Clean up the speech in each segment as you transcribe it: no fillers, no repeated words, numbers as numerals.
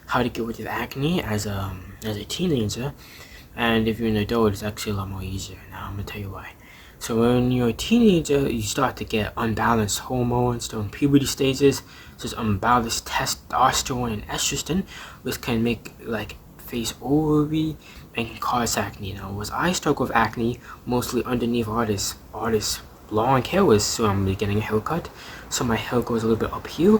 how to get rid of acne as a teenager, and if you're an adult, it's actually a lot more easier. Now I'm gonna tell you why. So when you're a teenager, you start to get unbalanced hormones during puberty stages, such as unbalanced testosterone and estrogen, which can make like face oily and can cause acne. Now, was I struggle with acne mostly underneath all this long hair was, so I'm getting a haircut, so my hair goes a little bit up here.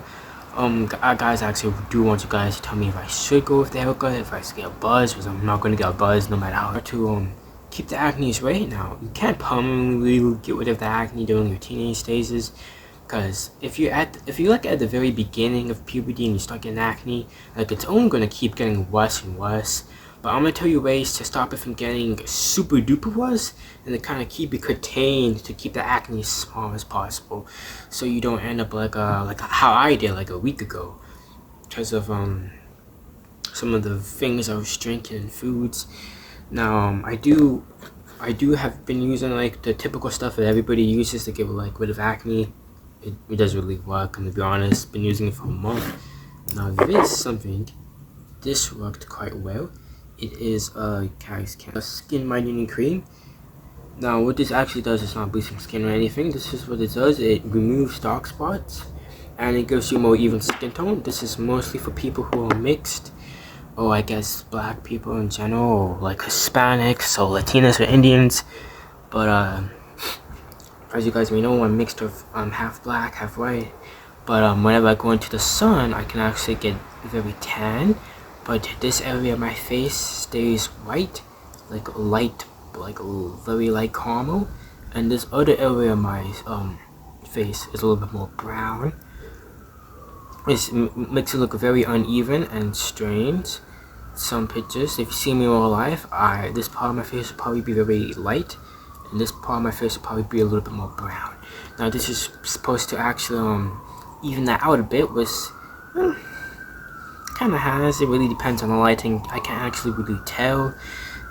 Guys, actually do want you guys to tell me if I should go with the haircut, if I should get a buzz, because I'm not going to get a buzz no matter how. To keep the acne right now, you can't permanently get rid of the acne during your teenage stages, because if you like at the very beginning of puberty and you start getting acne, like it's only going to keep getting worse and worse. But I'm going to tell you ways to stop it from getting super duper worse, and to kind of keep it contained to keep the acne as small as possible, so you don't end up like how I did like a week ago, because of some of the things I was drinking and foods. Now I do have been using like the typical stuff that everybody uses to get like rid of acne. It does really work, and to be honest, been using it for a month now. This worked quite well. It is a skin whitening cream. Now what this actually does is not bleaching skin or anything. This is what it does. It removes dark spots and it gives you more even skin tone. This is mostly for people who are mixed, or I guess black people in general, or like Hispanics or Latinos or Indians. But as you guys may know, I'm mixed with half black, half white. But whenever I go into the sun, I can actually get very tan. But this area of my face stays white, like very light caramel, and this other area of my face is a little bit more brown. It makes it look very uneven and strange. Some pictures, if you see me in real life, this part of my face will probably be very light, and this part of my face will probably be a little bit more brown. Now this is supposed to actually even that out a bit, was kind of has. It really depends on the lighting. I can't actually really tell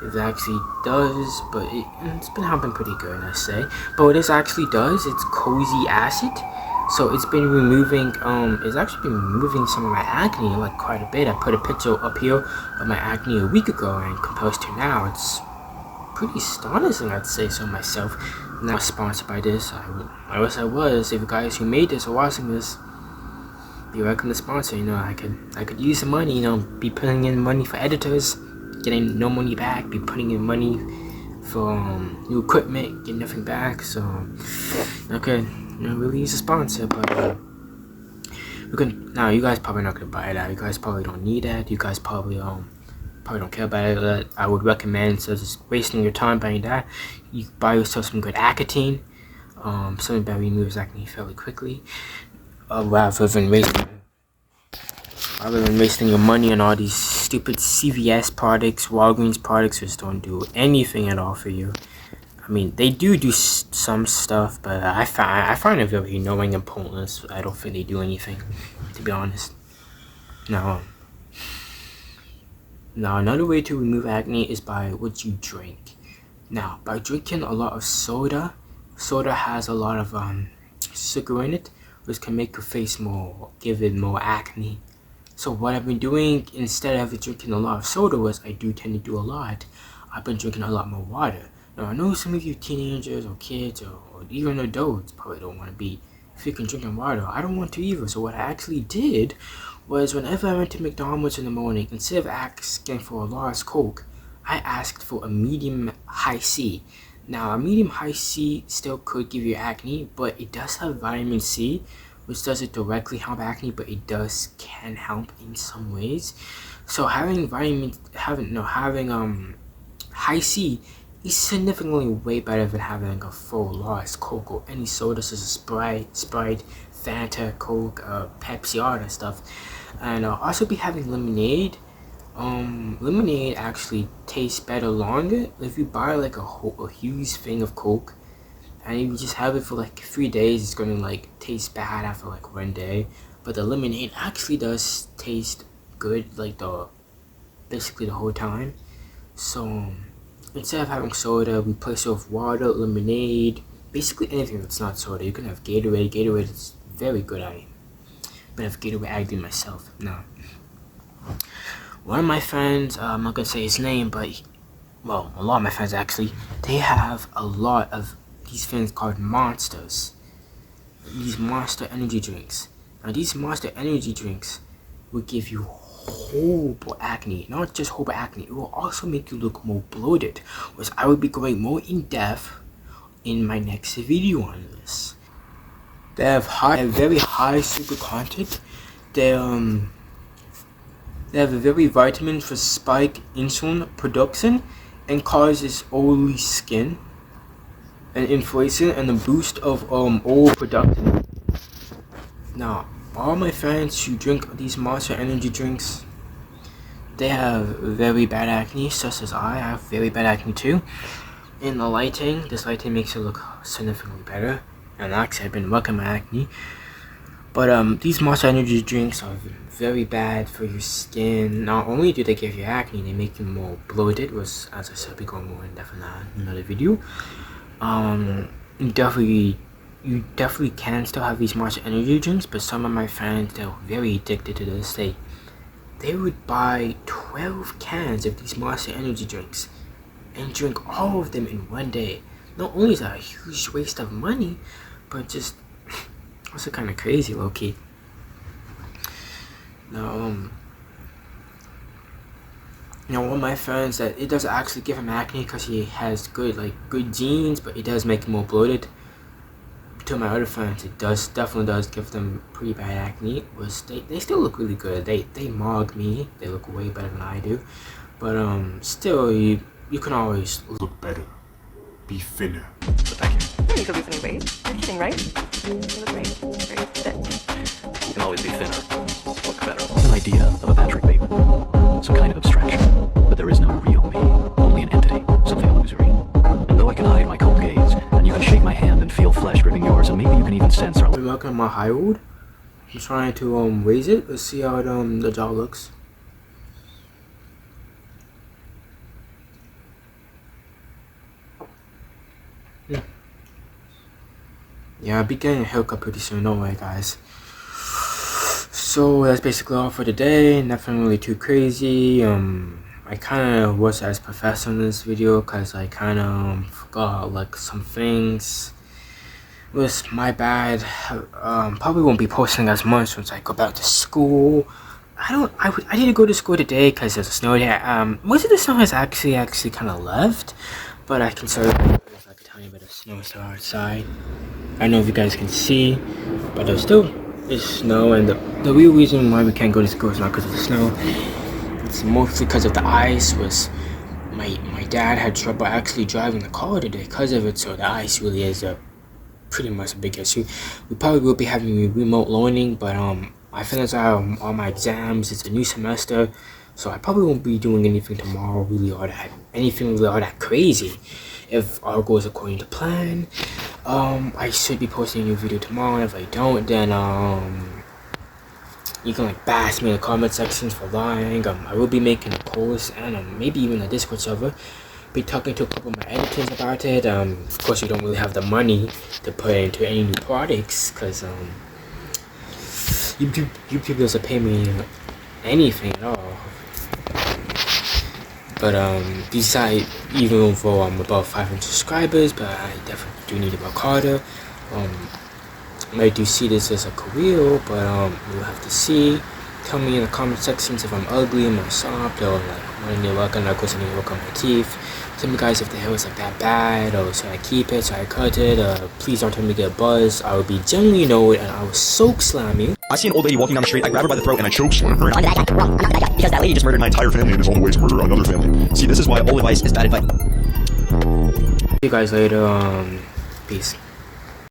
if it actually does, but it's been happening pretty good, I say. But what this actually does, it's cozy acid. So it's been removing, it's actually been removing some of my acne like quite a bit. I put a picture up here of my acne a week ago, and compared to now, it's pretty astonishing, I'd say so myself. I'm not sponsored by this. I wish I was. If you guys who made this are watching this, be welcome to sponsor. You know, I could use some money. You know, be putting in money for editors, getting no money back. Be putting in money for new equipment, getting nothing back. So okay, you know, really use a sponsor. But we can now. You guys probably not gonna buy that. You guys probably don't need that. You guys probably don't care about it. I would recommend, instead of just wasting your time buying that, you buy yourself some good acetine, something that removes acne fairly quickly. Rather than wasting your money on all these stupid CVS products, Walgreens products, which don't do anything at all for you. I mean, they do some stuff, but I find it very annoying and pointless. I don't think they do anything, to be honest. Now another way to remove acne is by what you drink. Now, by drinking a lot of soda has a lot of sugar in it, which can make your face give it more acne. So what I've been doing, instead of drinking a lot of soda, which I do tend to do a lot, I've been drinking a lot more water. Now I know some of you teenagers or kids or even adults probably don't want to be freaking drinking water. I don't want to either. So what I actually did was, whenever I went to McDonald's in the morning, instead of asking for a large Coke, I asked for a medium high C. Now, a medium high C still could give you acne, but it does have vitamin C, which doesn't directly help acne, but it can help in some ways. So having high C is significantly way better than having a full large Coke or any soda such as Sprite, Fanta, Coke, Pepsi, all that stuff. And I'll also be having lemonade. Lemonade actually tastes better longer. If you buy like a huge thing of Coke and you just have it for like 3 days, it's gonna like taste bad after like 1 day. But the lemonade actually does taste good, like basically the whole time. So instead of having soda, replace it with water, lemonade, basically anything that's not soda. You can have Gatorade. Gatorade is very good. I've been have Gatorade addicted myself now. one of my friends, I'm not gonna say his name, but well, a lot of my friends actually, they have a lot of these things called monsters. These monster energy drinks. Now these monster energy drinks will give you horrible acne. Not just horrible acne, it will also make you look more bloated, which I will be going more in depth in my next video on this. They have very high sugar content. They have a very vitamin for spike insulin production and causes oily skin and inflammation and a boost of oil production. Now, all my friends who drink these Monster energy drinks, they have very bad acne, such as I have very bad acne too. In the lighting, this lighting makes it look significantly better. And actually, I've been working my acne. But these Monster energy drinks are very bad for your skin. Not only do they give you acne, they make you more bloated, which, as I said, will be going more in depth in another video. You definitely can still have these Monster energy drinks, but some of my friends, they're very addicted to this. They would buy 12 cans of these Monster energy drinks and drink all of them in one day. Not only is that a huge waste of money, but just also kind of crazy, low key. Now, one of my friends, that it doesn't actually give him acne because he has good genes, but it does make him more bloated. To my other friends, it definitely does give them pretty bad acne. Which they still look really good. They mog me. They look way better than I do. But still, you can always look better, be thinner. Thank you. You could lose any weight. You're kidding, right? You look great. Very fit. You can always be thinner, look better. It's an idea of a Patrick baby, some kind of abstraction. But there is no real me, only an entity, something illusory. And though I can hide my cold gaze, and you can shake my hand and feel flesh gripping yours, and maybe you can even sense our... I'm working on my high wood. I'm trying to raise it. Let's see how the jaw looks. Yeah, I'll be getting a haircut pretty soon, don't worry guys. So that's basically all for today. Nothing really too crazy. I kind of was as professional in this video because I kind of forgot some things. It was my bad. Probably won't be posting as much once I go back to school. I didn't go to school today because there's a snow day. Most of the snow has actually kind of left, but I can sort of there's like a tiny bit of snow still outside. I don't know if you guys can see, but there's still snow, and the real reason why we can't go to school is not because of the snow. It's mostly because of the ice. My dad had trouble actually driving the car today because of it, so the ice really is pretty much a big issue. We probably will be having remote learning, but I finished all my exams. It's a new semester, so I probably won't be doing anything tomorrow really all that crazy. If all goes according to plan, I should be posting a new video tomorrow. If I don't, then you can bash me in the comment sections for lying. I will be making a post and maybe even a Discord server. Be talking to a couple of my editors about it. Of course, we don't really have the money to put into any new products because YouTube doesn't pay me anything at all. But besides, even though I'm above 500 subscribers, but I definitely do need to work harder. I do see this as a career, but we'll have to see. Tell me in the comment sections if I'm ugly, am I soft, or when I need to work on, of course I need to work on my teeth. Tell me guys if the hair was that bad, or should I keep it, should I cut it, please don't tell me to get a buzz. I would be genuinely annoyed and I would soak slam you. I see an old lady walking down the street, I grab her by the throat and I choke slam her. I'm the bad guy. Wrong. I'm not the bad guy. Because that lady just murdered my entire family and is on the way to murder another family. See, this is why all advice is bad advice. See you guys later. Peace.